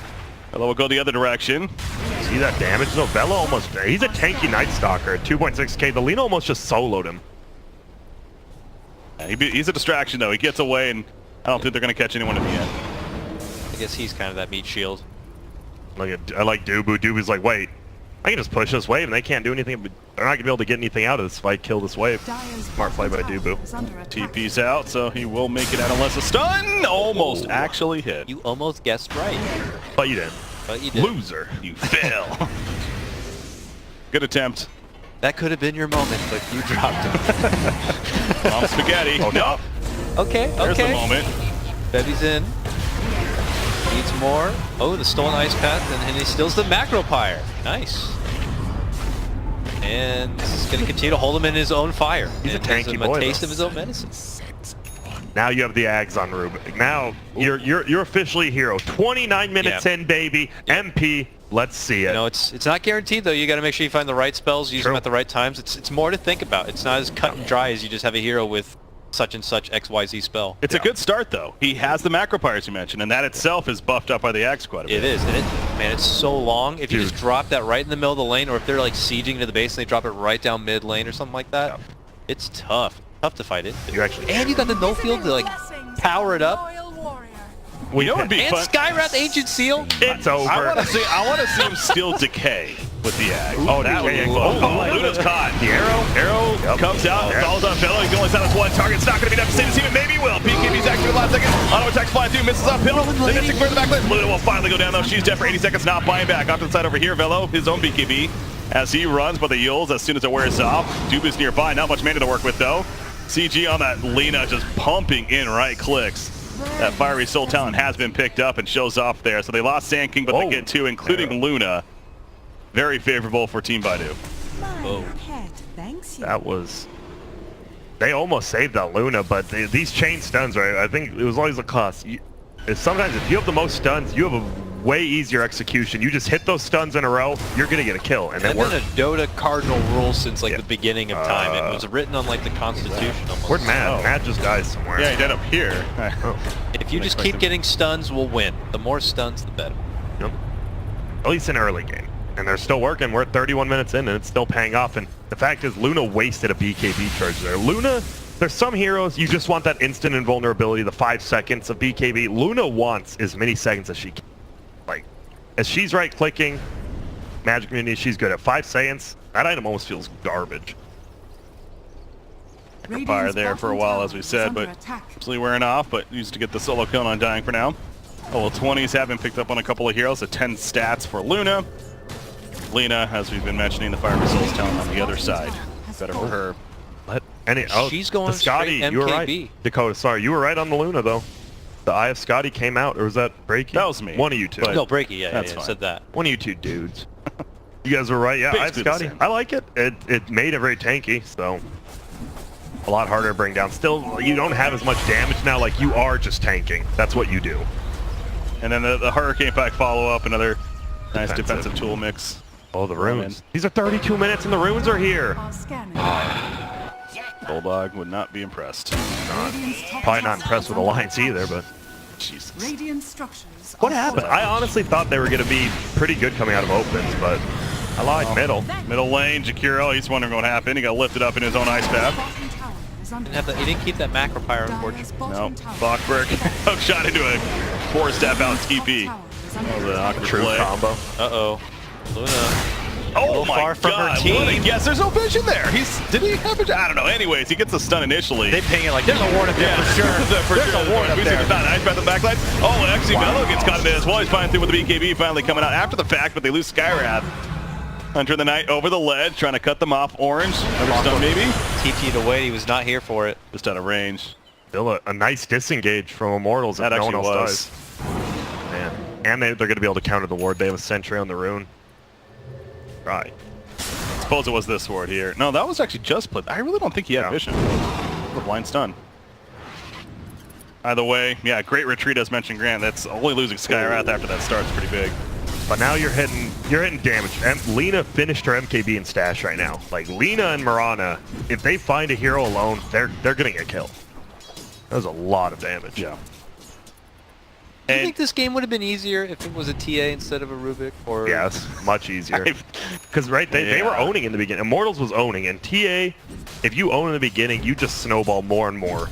Velo will go the other direction. See that damage? No, Velo almost... He's a tanky Night Stalker at 2.6k. The Lena almost just soloed him. Yeah, he's a distraction though. He gets away, and I don't think they're gonna catch anyone in the end. I guess he's kind of that meat shield. I like Dubu. Dubu's like, wait, I can just push this wave, and they can't do anything. But they're not gonna be able to get anything out of this if I kill this wave. Smart play by Dubu. TP's out, so he will make it out unless a stun almost actually hit. You almost guessed right. But you didn't. But you did. Loser. You fail. Good attempt. That could have been your moment, but you dropped him. Mom spaghetti. Oh, no. Okay, There's the moment. Bevvy's in. Needs more. Oh, the stolen ice path, and he steals the macro pyre. Nice. And he's going to continue to hold him in his own fire. He's a tanky gives him boy, a taste though. of his own medicine. Now you have the Ags on Rubik. Now you're officially a hero. 29 minutes in, baby. MP. Let's see it. You know, it's not guaranteed though. You got to make sure you find the right spells, use them at the right times. It's more to think about. It's not as cut and dry as you just have a hero with such and such XYZ spell. It's a good start though. He has the macro pyres you mentioned, and that itself is buffed up by the Axe quite a bit. It is, and man, it's so long. If you just drop that right in the middle of the lane, or if they're like sieging to the base and they drop it right down mid lane or something like that, it's tough. Tough to fight into. And you got the no field to like power it up. We know it'd be and fun. Skywrath Ancient Seal. It's over. I want to see him steal decay with the Axe. That would be cool. Luna's caught. The arrow Comes out, falls on Velo. He can only set us one target. It's not going to be enough to save the team. Maybe he will. BKB's actually the last second. Auto attacks fly through, misses uphill. The missing for the back lane. Luna will finally go down though. She's dead for 80 seconds. Not buying back. Off to the side over here. Velo, his own BKB. As he runs, but the Yules as soon as it wears off. Duba's nearby. Not much mana to work with though. CG on that Lena just pumping in right clicks. That fiery soul talent has been picked up and shows off there. So they lost Sand King, but they get two, including Luna. Very favorable for Team Baidu. That was... They almost saved that Luna, but these chain stuns, right? I think it was always a cost. Sometimes if you have the most stuns, you have a way easier execution. You just hit those stuns in a row, you're gonna get a kill, and That's been a Dota cardinal rule since like the beginning of time. It was written on like the Constitution almost. Where'd Matt? Matt just died somewhere. Yeah, he died up here. If you just keep getting stuns, we'll win. The more stuns, the better. Yep. At least in early game. And they're still working. We're at 31 minutes in, and it's still paying off. And the fact is, Luna wasted a BKB charge there. Luna, there's some heroes, you just want that instant invulnerability, the 5 seconds of BKB. Luna wants as many seconds as she can. Like, as she's right-clicking, Magic Community, she's good at 5 seconds. That item almost feels garbage. Fire there for a while, as we said, but absolutely wearing off, but used to get the solo kill on Dying for now. Level 20s have been picked up on a couple of heroes, so 10 stats for Luna. Lena, as we've been mentioning, the Fire Souls talent on the other side. Better for her. She's going Scotty, straight you were MKB. right. Dakota, sorry, you were right on the Luna, though. The Eye of Scotty came out, or was that Breaky? That was me. One of you two. No, Breaky, yeah, That's yeah, fine. said that. One of you two dudes. You guys were right. Yeah, Eye of Scotty. I like it. It made it very tanky, so a lot harder to bring down. Still, you don't have as much damage now. Like, you are just tanking. That's what you do. And then the Hurricane Pack follow-up, another nice defensive tool mix. Oh, the runes. These are 32 minutes, and the runes are here. Bulldog would not be impressed. Probably not impressed with Alliance either, but... Jesus. What happened? I honestly thought they were going to be pretty good coming out of opens, but I lied. Middle. Middle lane, Jakiro, he's wondering what happened. He got lifted up in his own ice path. is under He didn't keep that macro pyre, Dire's unfortunately. bottom No, tower. Bachberg hook shot into a 4-step out TP. Tower is That under was an awkward True play. combo. Uh-oh. Luna. Oh little my far from her God! team. What a guess. There's no vision there. Did he have vision? I don't know. Anyways, he gets the stun initially. They ping it like, there's a ward up there Yeah, for sure. for There's sure. a ward up We see there. the nice path on the backside. Oh, and actually, Mello gets caught in it as well. He's flying through with the BKB, finally coming out after the fact, but they lose Skywrath. Hunter the Knight over the ledge, trying to cut them off. Orange, another stun maybe. TT'd away, he was not here for it. Just out of range. Still a nice disengage from Immortals That if no one actually else was. does. Man. And they're going to be able to counter the ward. They have a sentry on the rune. Right. Suppose it was this ward here. No, that was actually just played. I really don't think he had Yeah. vision. The blind stun. Either way, yeah, great retreat as mentioned, Grant. That's only losing Skywrath after that start's pretty big. But now you're hitting damage. Lena finished her MKB in stash right now. Like Lena and Mirana, if they find a hero alone, they're gonna get killed. That was a lot of damage. Yeah. Do you And- think this game would have been easier if it was a TA instead of a Rubik? Or Yes, much easier. Because right, they were Yeah. owning in the beginning. Immortals was owning, and TA, if you own in the beginning, you just snowball more and more.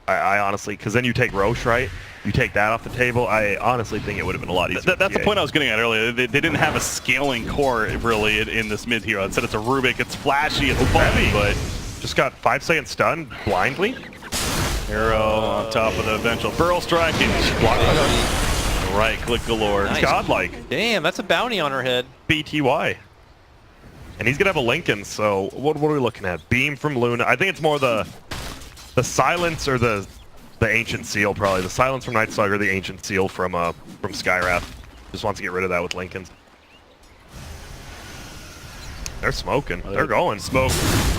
I honestly, because then you take Roche, right? You take that off the table. I honestly think it would have been a lot easier. That's the TA. point I was getting at earlier. They didn't have a scaling core really in this mid hero. Instead, it's a Rubik. It's flashy. It's fun, heavy. but Just got 5-second stun blindly. Hero on top of the eventual Burl Strike and right click galore. Nice. Godlike. Damn, that's a bounty on her head. BTY. And he's gonna have a Lincoln, so what are we looking at? Beam from Luna. I think it's more the silence or the ancient seal probably. The silence from Night Slugger, the ancient seal from Skywrath. Just wants to get rid of that with Lincolns. They're smoking. They're going. Smoke.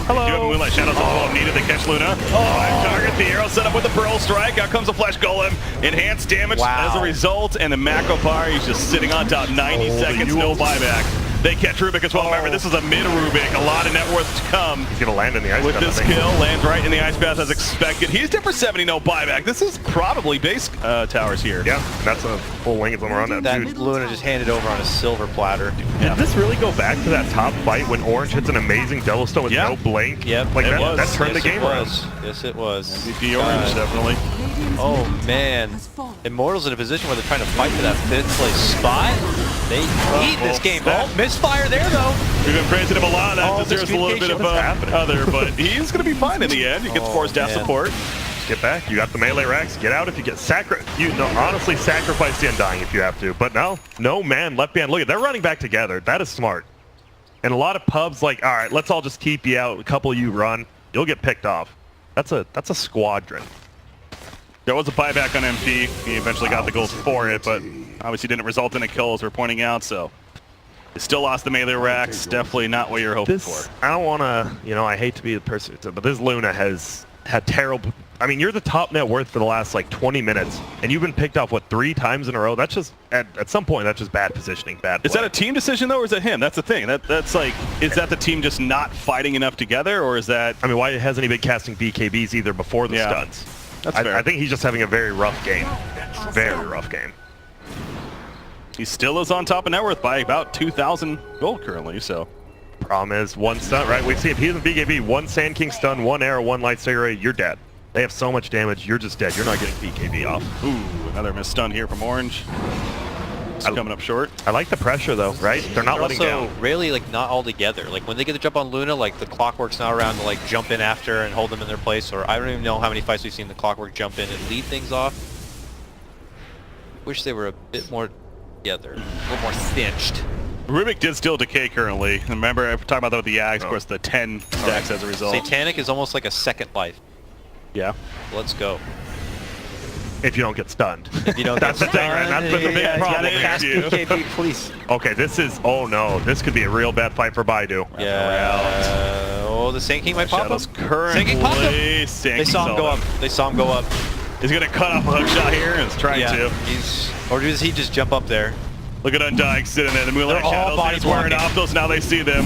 Hello. Do have Moonlight Shadows all needed to catch Luna. Oh, target the arrow set up with the Pearl Strike. Out comes the Flesh Golem. Enhanced damage Wow. as a result, and the Macro Pyre, he's just sitting on top. 90 Oh, the seconds, no Yules. buyback. They catch Rubik as well. Remember, this is a mid Rubik. A lot of net worth to come. He's gonna land in the ice With path, I this think. kill, lands right in the ice path as expected. He's down for 70, no buyback. This is probably base towers here. Yeah, and that's a full Lincoln when we're on that. That Dude, Luna just handed over on a silver platter. did this really go back to that top fight when Orange hits an amazing double stone with Yeah. no blink? Yep. Like It that, was. that turned Yes, the game it around. was. Yes, it was. MVP Orange, definitely. Radiant's Oh middle tower man, has fallen. Immortals in a position where they're trying to fight for that 5th place spot. They need this game. that- Oh, misfire there though. We've been praising him a lot. That Oh, deserves a little bit of miscommunication. What's happening? other, but he's going to be fine in the end. He gets Oh, 4 staff man. support. Get back. You got the melee racks. Get out if you get honestly sacrifice the Undying if you have to. But no man left behind. Look at they're running back together. That is smart. And a lot of pubs like, all right, let's all just keep you out. A couple of you run, you'll get picked off. That's a squadron. There was a buyback on MP. He eventually got the gold for it, but obviously didn't result in a kill, as we're pointing out. So they still lost the melee racks. Definitely not what you're hoping for. I don't want to, I hate to be the person, but this Luna has had terrible. I mean, you're the top net worth for the last like 20 minutes, and you've been picked off 3 times in a row. That's just at some point that's just bad positioning, bad play. Is that a team decision though, or is that him? That's the thing. That's like, is that the team just not fighting enough together, or is that? I mean, why hasn't he been casting BKBs either before the Yeah. stuns? That's fair. I think he's just having a very rough game. Very rough game. He still is on top of net worth by about 2,000 gold currently. So Problem is, one stun, right? We've seen if he doesn't BKB, 1 Sand King stun, 1 arrow, 1 light cigarette, you're dead. They have so much damage, you're just dead. You're not getting BKB off. ooh, another missed stun here from Orange. It's coming up short. I like the pressure though, right? They're not They're letting also down. really like not all together. Like when they get the jump on Luna, like the Clockwork's now around to like jump in after and hold them in their place. Or I don't even know how many fights we've seen the Clockwork jump in and lead things off. Wish they were a bit more together, a little more cinched. Rubik did still decay currently. Remember, I talked about that with the Yags, of course, the 10 stacks as a result. Satanic is almost like a second life. Yeah. Let's go. If you don't get stunned. If you don't That's get the thing, right? That's been the big problem here. BKB, please. Okay, this is, oh no, this could be a real bad fight for Baidu. Yeah. Oh, the Sand King might pop Shadows up. currently. Sand King popped up. Sand They saw him King's go all up. They saw him go up. He's going to cut off a hook shot here and is trying Yeah. to. Or does he just jump up there? Look at Undying sitting there. The Moonlight They're all Shadows body is wearing blocking. off those. Now they see them.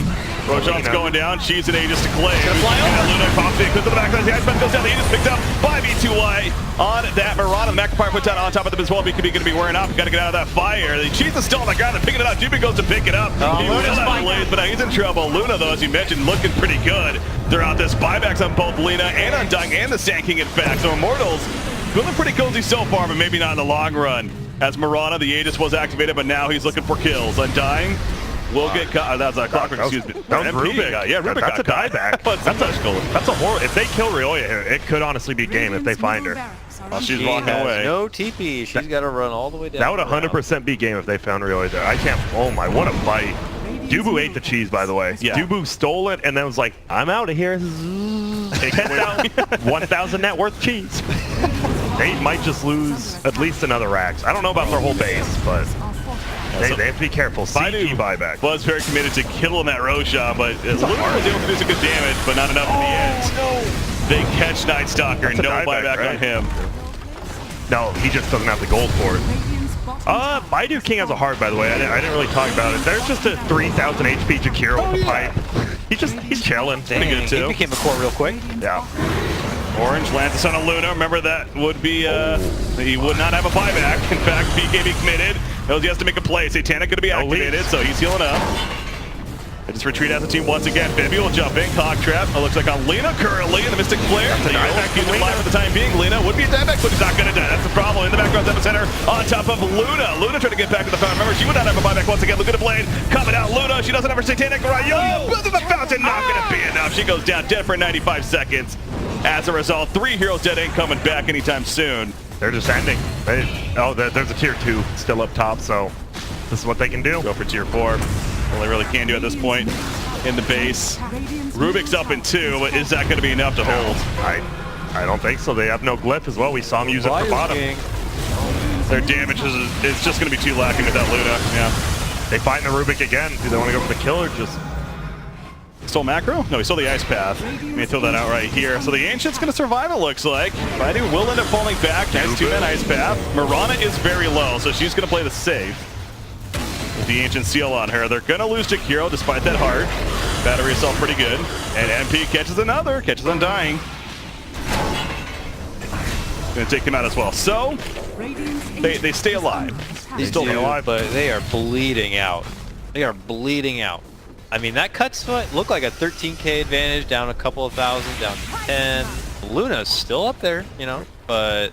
Roshan's going down. She's an Aegis to claim. Luna pops in, goes to the back line. The Iceman goes down. The Aegis picked up by B2Y on that Marauder. Magpie put down on top of them as well. BKB going to be wearing off. Got to get out of that fire. The Cheese is still on the ground. They're picking it up. Jimmy goes to pick it up. He will not blaze, but he's in trouble. Luna, though, as you mentioned, looking pretty good throughout this. Buybacks on both Lena and Undying and the Sand King, in fact. So Immortals feeling pretty cozy so far, but maybe not in the long run. As Marauder, the Aegis was activated, but now he's looking for kills. Undying will get caught. That's a Clockwork, excuse me. That was Rubik. Yeah, Rubik That's a dieback. That's a horror. If they kill Ryoya here, it could honestly be game if they find her. Well, she's She walking has away. no TP. She's got to run all the way down. That would 100% be game if they found Ryoya there. I can't. Oh my, what a fight. Dubu ate the cheese, by the way. Yeah. Dubu stole it and then was like, I'm out of here. 1,000 net worth cheese. They might just lose at least another Rax. I don't know about their whole base, but they have to be careful. CG buyback. Was very committed to killing that Roshan, but Luna was able to do some good damage, but not enough in the end. They catch Night Stalker, no buyback on him. No, he just doesn't have the gold for it. Baidu King has a heart, by the way. I didn't really talk about it. There's just a 3,000 HP Jakiro with the pipe. He's chilling. Pretty good too. He became a core real quick. Yeah. Orange lands this on a Luna. Remember, that would be, he would not have a buyback. In fact, BKB committed. Knows he has to make a play. Satanic going to be activated, so he's healing up. They just retreat as a team once again. Bibby will jump in. Cog trap. It looks like on Lena currently in the Mystic Flare. He's alive for the time being. Lena would be a dieback, but he's not going to die. That's the problem. In the background, Epicenter on top of Luna. Luna trying to get back to the fountain. Remember, she would not have a buyback once again. Look at the blade coming out. Luna, she doesn't have her Satanic Ryo. Build the fountain, not going to be enough. She goes down dead for 95 seconds. As a result, 3 heroes dead, ain't coming back anytime soon. They're just ending. There's a tier 2 still up top, so this is what they can do. Go for tier 4. All they really can do at this point in the base. Rubik's up in 2, but is that going to be enough to hold? I don't think so. They have no glyph as well. We saw him use it for bottom. Their damage is just going to be too lacking without Luna. Yeah. They find the Rubik again. Do they want to go for the kill or just... Stole macro? No, he stole the ice path. Let me throw that out right here. So the Ancient's going to survive, it looks like. Baidu will end up falling back. Nice 2-man ice path. Mirana is very low, so she's going to play the safe. With the Ancient seal on her. They're going to lose to Kiro despite that heart. Battery itself pretty good. And MP catches another. Catches Undying. Going to take him out as well. So, they stay alive. They still alive, but they are bleeding out. They are bleeding out. I mean, that cuts looked like a 13k advantage, down a couple of thousand, down to 10. Luna's still up there, you know, but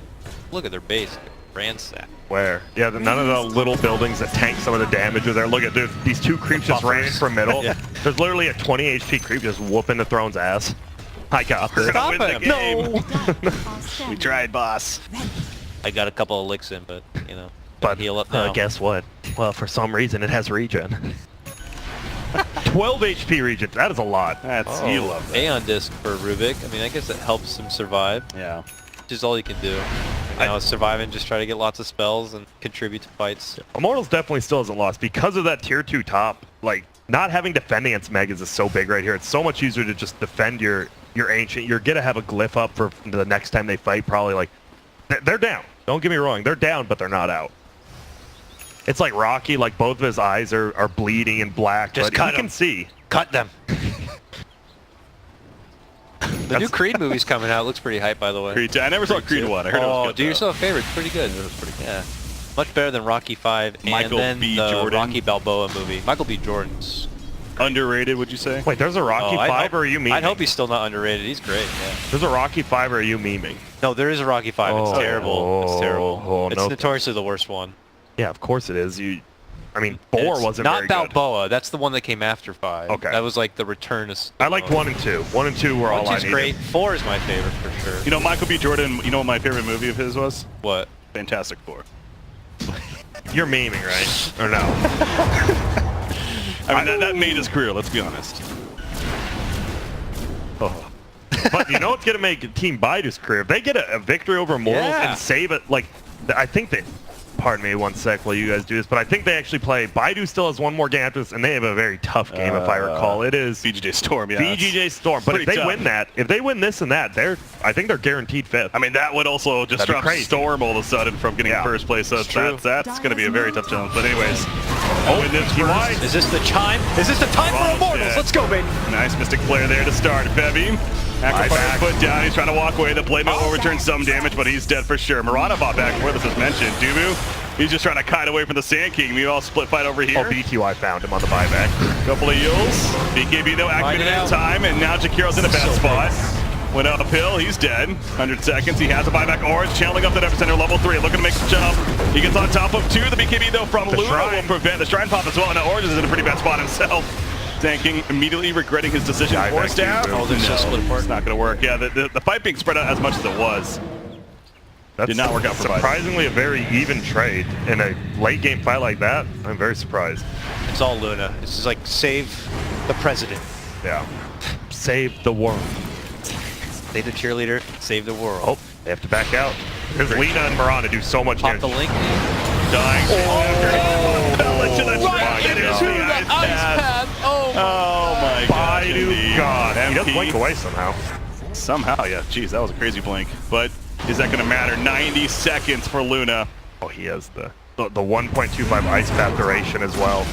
look at their base. Ransack. Where? Yeah, none of the little buildings that tank some of the damage are there. Look at these 2 creeps just ran in from middle. Yeah. There's literally a 20 HP creep just whooping the Throne's ass. I got this. Stop him. No. We tried, boss. I got a couple of licks in, but, you know, but heal up now. Guess what? Well, for some reason, it has regen. 12 HP regen. That is a lot. You love that. Aeon Disc for Rubik. I mean, I guess it helps him survive. Yeah. Which is all you can do. And now survive and just try to get lots of spells and contribute to fights. Immortals definitely still hasn't lost because of that tier 2 top. Like, not having defend against Megas is so big right here. It's so much easier to just defend your Ancient. You're going to have a glyph up for the next time they fight, probably. Like, they're down. Don't get me wrong. They're down, but they're not out. It's like Rocky, like both of his eyes are bleeding and black, just but cut you can see. Cut them. The new Creed movie's coming out. Looks pretty hype, by the way. Creed 2. I never saw Creed 1. I heard it was good. Do yourself a favor. It's pretty good. It was pretty good. Yeah. Much better than Rocky 5 Michael and then B. the Jordan. Rocky Balboa movie. Michael B. Jordan's underrated, would you say? Wait, there's a Rocky 5, or are you memeing? I'd hope he's still not underrated. He's great, yeah. There's a Rocky 5, or are you memeing? No, there is a Rocky 5. It's terrible. It's terrible. It's no. notoriously the worst one. Yeah, of course it is. I mean, 4 wasn't very good. Not Balboa. That's the one that came after 5. Okay. That was like the return of... I liked 1 and 2. 1 and 2 were all I needed. 1's great. 4 is my favorite for sure. You know, Michael B. Jordan, you know what my favorite movie of his was? What? Fantastic Four. You're memeing, right? Or no? I mean, that made his career, let's be honest. Oh. But you know what's going to make Team Baidu's career? If they get a victory over Immortals and save it, like, I think that... Pardon me one sec while you guys do this, but I think they actually play... Baidu still has one more game after this, and they have a very tough game, if I recall. It is... BJJ Storm, yeah. BJJ Storm. But if they win that, if they win this and that, I think they're guaranteed 5th. I mean, that would also just drop Storm all of a sudden from getting first place. So that's going to be a very tough challenge. But anyways, Oh, and this TY. Is this the time? Is this the time for Immortals? Let's go, baby. Nice Mystic Flare there to start. Bevy. Aquafire's foot down. He's trying to walk away. The blade will overturn some damage, but he's dead for sure. Murata bought back before this was mentioned. Dubu, he's just trying to kite away from the Sand King. We all split fight over here. Oh, BTY found him on the buyback. Couple of heals. BKB though activated in time, and now Jakiro's in a bad spot. Went uphill, he's dead. 100 seconds, he has a buyback orange, channeling up that epicenter, level 3, looking to make the jump. He gets on top of 2, the BKB though from Luna will prevent the Shrine Pop as well. Now Orange is in a pretty bad spot himself. Tanking, immediately regretting his decision. Force down. Oh, they're so split apart. It's not going to work. Yeah, the fight being spread out as much as it was. That's did not work out for Baidu. surprisingly a very even trade. In a late game fight like that, I'm very surprised. It's all Luna. This is like save the president. Yeah. Save the world. Save the cheerleader, save the world. Oh, they have to back out. Because Lina and Mirana do so much Pop damage. the link. Dying. Right into the ice pad. Oh my god. Baidu God. He does blink away somehow. Somehow, yeah. Jeez, that was a crazy blink. But is that going to matter? 90 seconds for Luna. Oh, he has the 1.25 ice path duration as well.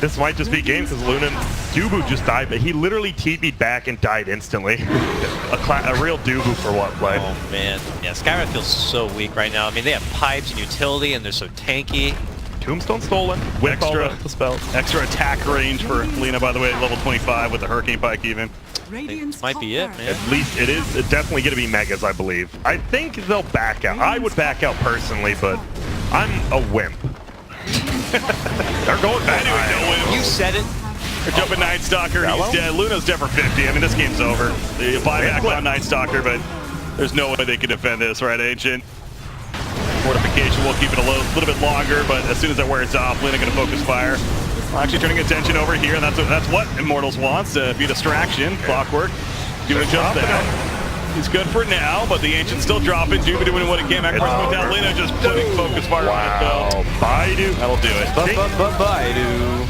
This might just be game because Luna and Dubu just died, but he literally TP'd back and died instantly. a real Dubu for what play. Oh man, yeah, Skyrim feels so weak right now. I mean, they have pipes and utility, and they're so tanky. Tombstone stolen with Extra. all the spells. Extra attack range for Lina, by the way, at level 25 with the Hurricane Pike even. Radiant's Might be it, top man. At least it is definitely going to be megas, I believe. I think they'll back out. I would back out personally, but I'm a wimp. They're going back. You said it. They're jumping Night Stalker. He's dead. Luna's dead for 50. I mean, this game's over. They buy back on Night Stalker, but there's no way they can defend this, right, Ancient? Fortification will keep it a little bit longer, but as soon as that wears off, Luna going to focus fire. Actually turning attention over here, and that's what Immortals wants, to be a distraction. Clockwork doing just that. He's good for now, but the Ancient's still dropping. Dubu doing what it can. Back first down. Lina just putting focus fire on it, though. Baidu. That'll do it. Baidu.